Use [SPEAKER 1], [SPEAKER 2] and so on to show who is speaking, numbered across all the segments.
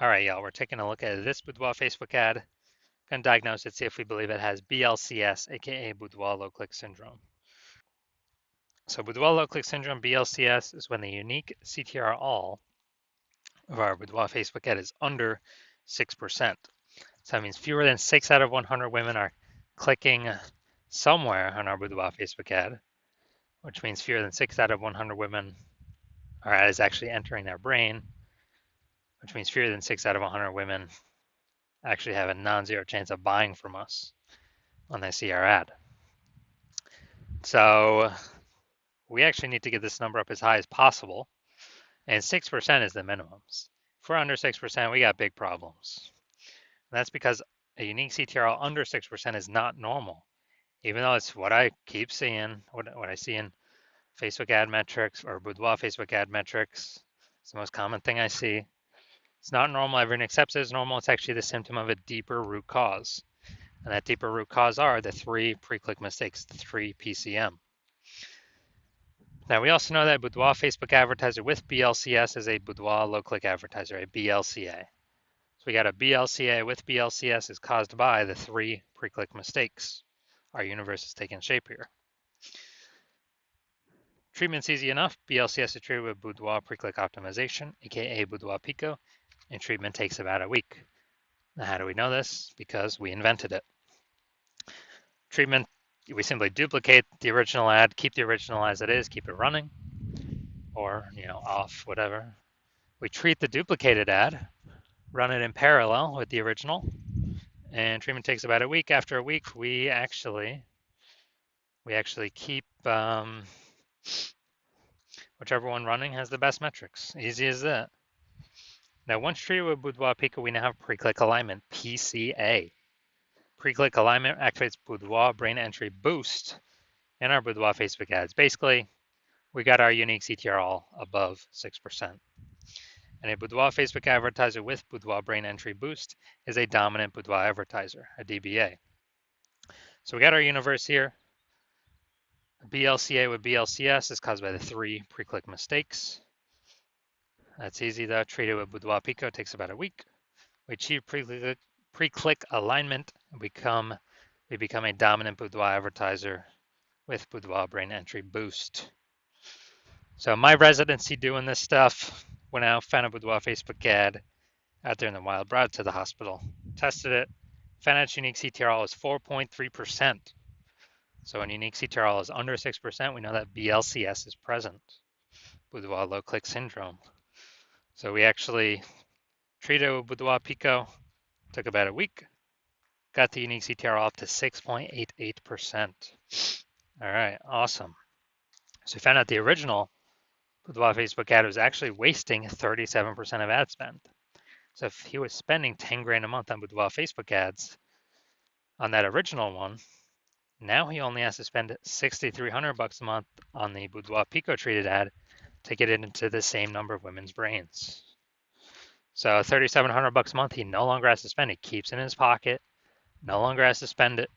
[SPEAKER 1] All right, y'all, we're taking a look at this Boudoir Facebook ad. Gonna diagnose it, see if we believe it has BLCS, aka Boudoir low click syndrome. So Boudoir low click syndrome, BLCS, is when the unique CTR all of our Boudoir Facebook ad is under 6%. So that means fewer than 6 out of 100 women are clicking somewhere on our Boudoir Facebook ad, which means fewer than 6 out of 100 women our ad is actually entering their brain, which means fewer than 6 out of 100 women actually have a non-zero chance of buying from us when they see our ad. So we actually need to get this number up as high as possible, and 6% is the minimums. If we're under 6%, we got big problems. And that's because a unique CTRL under 6% is not normal, even though it's what I keep seeing, what I see in Facebook ad metrics or Boudoir Facebook ad metrics. It's the most common thing I see. It's not normal. Everyone accepts it as normal. It's actually the symptom of a deeper root cause. And that deeper root cause are the 3 pre-click mistakes, the 3 PCM. Now, we also know that Boudoir Facebook advertiser with BLCS is a Boudoir low-click advertiser, a BLCA. So we got a BLCA with BLCS is caused by the 3 pre-click mistakes. Our universe is taking shape here. Treatment's easy enough. BLCS is treated with Boudoir pre-click optimization, aka Boudoir Pico, and treatment takes about a week. Now, how do we know this? Because we invented it. Treatment, we simply duplicate the original ad, keep the original as it is, keep it running, or off, whatever. We treat the duplicated ad, run it in parallel with the original, and treatment takes about a week. After a week, we actually keep whichever one running has the best metrics. Easy as that. Now, once treated with Boudoir Pico, we now have pre-click alignment, PCA. Pre-click alignment activates Boudoir brain entry boost in our Boudoir Facebook ads. Basically, we got our unique CTR all above 6%. And a Boudoir Facebook advertiser with Boudoir brain entry boost is a dominant Boudoir advertiser, a DBA. So we got our universe here. BLCA with BLCS is caused by the 3 pre-click mistakes. That's easy though. Treated with Boudoir Pico takes about a week. We achieve pre-click alignment. We become a dominant Boudoir advertiser with Boudoir brain entry boost. So my residency doing this stuff, went out, found a Boudoir Facebook ad out there in the wild, brought it to the hospital, tested it, found out its unique CTRL is 4.3%. So when unique CTRL is under 6%, we know that BLCS is present, Boudoir low click syndrome. So we actually treated with Boudoir Pico, took about a week, got the unique CTRL up to 6.88%. All right, awesome. So we found out the original Boudoir Facebook ad was actually wasting 37% of ad spend. So if he was spending 10 grand a month on Boudoir Facebook ads on that original one, now he only has to spend 6,300 bucks a month on the Boudoir Pico treated ad to get it into the same number of women's brains. So 3,700 bucks a month, he no longer has to spend. He keeps in his pocket, no longer has to spend it,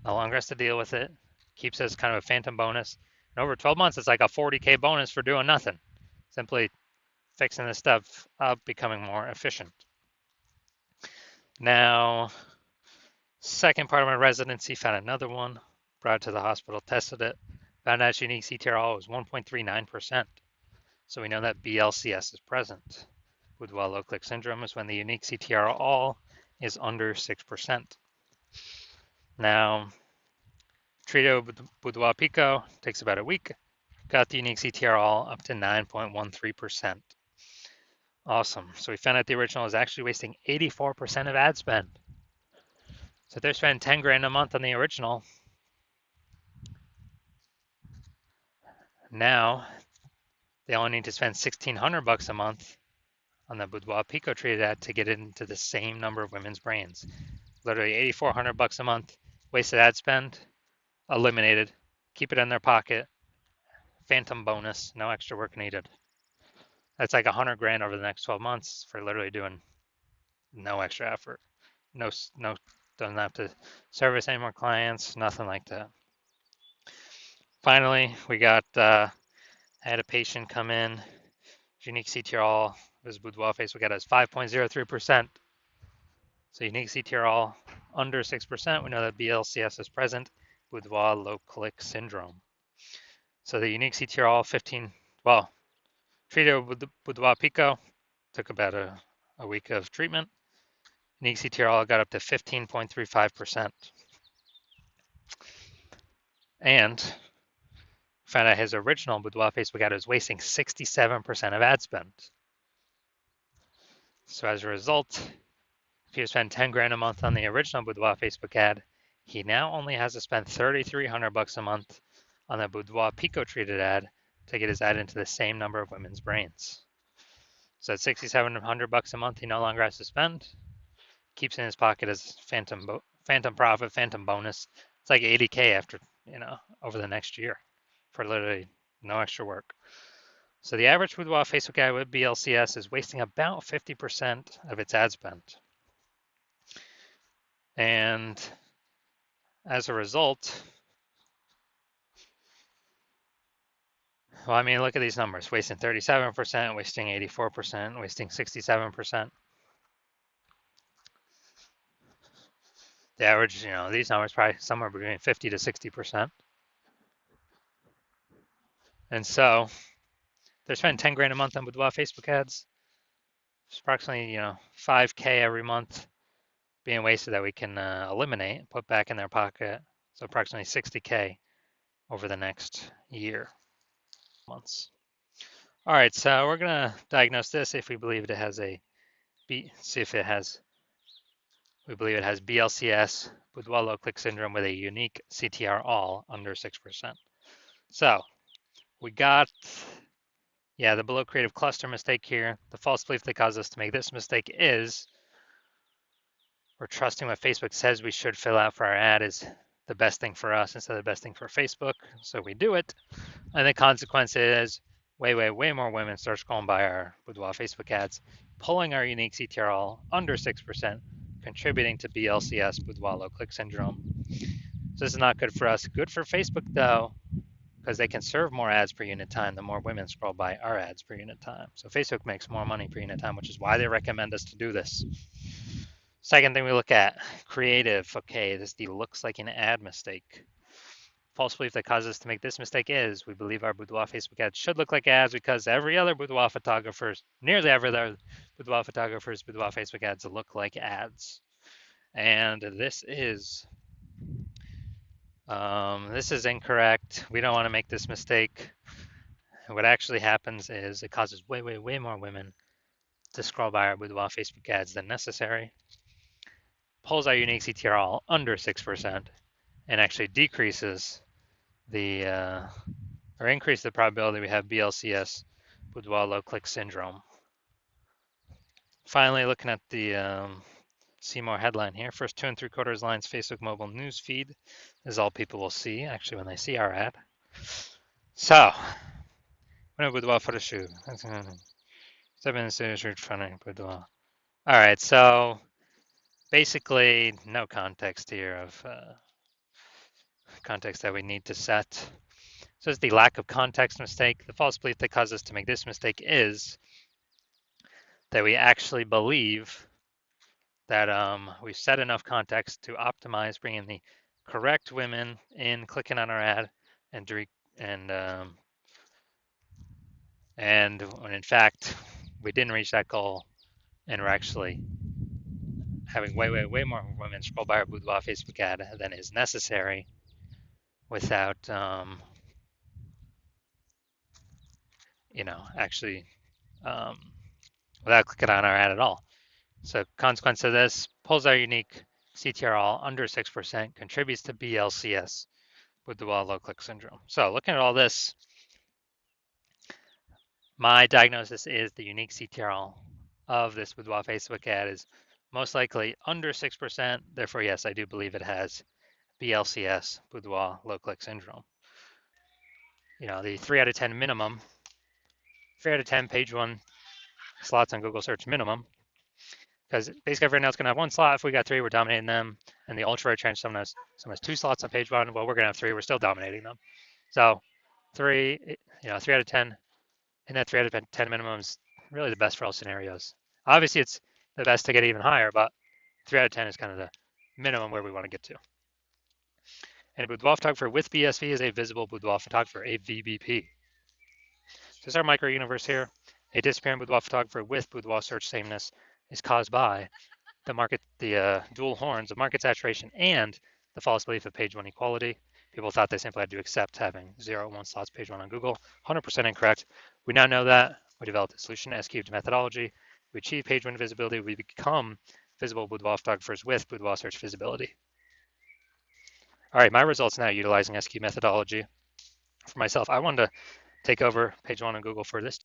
[SPEAKER 1] no longer has to deal with it. Keeps as kind of a phantom bonus. And over 12 months, it's like a 40K bonus for doing nothing. Simply fixing this stuff up, becoming more efficient. Now, second part of my residency, found another one, brought it to the hospital, tested it, found out its unique CTRL was 1.39%. So we know that BLCS is present. Boudoir low click syndrome is when the unique CTRL all is under 6%. Now, treated with Boudoir Pico takes about a week, got the unique CTR all up to 9.13%. Awesome. So we found out the original is actually wasting 84% of ad spend. So if they're spending 10 grand a month on the original, now they only need to spend 1,600 bucks a month on the Boudoir Pico treated ad to get it into the same number of women's brains. Literally 8,400 bucks a month, wasted ad spend, eliminated, keep it in their pocket, phantom bonus, no extra work needed. That's like 100 grand over the next 12 months for literally doing no extra effort. No, doesn't have to service any more clients, nothing like that. Finally, we got, I had a patient come in, unique CTR all This Boudoir Facebook ad has 5.03%. So unique CTR all under 6%. We know that BLCS is present. Boudoir low click syndrome. So the unique CTR all 15, well, treated with the Boudoir Pico, took about a week of treatment. Unique CTR all got up to 15.35%. And found out his original Boudoir Facebook ad was wasting 67% of ad spend. So as a result, if you spend 10 grand a month on the original Boudoir Facebook ad, he now only has to spend 3,300 bucks a month on the Boudoir Pico treated ad to get his ad into the same number of women's brains. So at 6,700 bucks a month, he no longer has to spend. Keeps in his pocket as phantom profit, phantom bonus. It's like 80K after, over the next year for literally no extra work. So the average Boudoir Facebook ad with BLCS is wasting about 50% of its ad spend. And as a result, well, I mean, look at these numbers, wasting 37%, wasting 84%, wasting 67%. The average, these numbers probably somewhere between 50 to 60%. And so they're spending 10 grand a month on Boudoir Facebook ads. It's approximately, 5K every month being wasted that we can eliminate and put back in their pocket. So approximately 60K over the next year, months. All right, so we're gonna diagnose this if we believe it has we believe it has BLCS, Boudoir low click syndrome with a unique CTR all under 6%. So we got, the below creative cluster mistake here. The false belief that caused us to make this mistake is we're trusting what Facebook says we should fill out for our ad is the best thing for us instead of the best thing for Facebook. So we do it. And the consequence is way more women start scrolling by our Boudoir Facebook ads, pulling our unique CTR all under 6%, contributing to BLCS, Boudoir low click syndrome. So this is not good for us. Good for Facebook though, because they can serve more ads per unit time the more women scroll by our ads per unit time. So Facebook makes more money per unit time, which is why they recommend us to do this. Second thing we look at, creative. Okay, this looks like an ad mistake. False belief that causes us to make this mistake is we believe our Boudoir Facebook ads should look like ads because nearly every other Boudoir photographer's Boudoir Facebook ads look like ads. And this is incorrect. We don't want to make this mistake. What actually happens is it causes way more women to scroll by our Boudoir Facebook ads than necessary, pulls our unique CTR all under 6%, and actually decreases or increase the probability we have BLCS, Boudoir low click syndrome. Finally, looking at the see more headline here. First 2 3/4 lines Facebook mobile news feed is all people will see actually when they see our ad. So, when a Boudoir photo shoot. 7 minutes search funding Boudoir. All right, so basically no context here of context that we need to set. So it's the lack of context mistake. The false belief that caused us to make this mistake is that we actually believe that we've set enough context to optimize bringing the correct women in, clicking on our ad, and when in fact we didn't reach that goal, and we're actually having way more women scroll by our Boudoir Facebook ad than is necessary without actually without clicking on our ad at all. So consequence of this, pulls our unique CTR all under 6%, contributes to BLCS, Boudoir low click syndrome. So looking at all this, my diagnosis is the unique CTR all of this Boudoir Facebook ad is most likely under 6%. Therefore, yes, I do believe it has BLCS, Boudoir low click syndrome. The 3 out of 10 minimum, 3 out of 10 page 1 slots on Google search minimum, because basically everyone else can have 1 slot. If we got 3, we're dominating them. And the ultra rare chance someone has 2 slots on page 1. Well, we're gonna have 3. We're still dominating them. So 3, 3 out of 10, and that 3 out of 10 minimums really the best for all scenarios. Obviously, it's the best to get even higher, but 3 out of 10 is kind of the minimum where we want to get to. And a boudoir photographer with BSV is a visible boudoir photographer, a VBP. So this is our micro universe here. A disappearing boudoir photographer with boudoir search sameness is caused by the dual horns of market saturation and the false belief of page one equality. People thought they simply had to accept having 0 and 1 slots page one on Google. 100% incorrect. We now know that. We developed a solution to S-cubed methodology. We achieve page one visibility. We become visible boudoir photographers with boudoir search visibility. All right, my results now utilizing S-cubed methodology. For myself, I wanted to take over page one on Google for this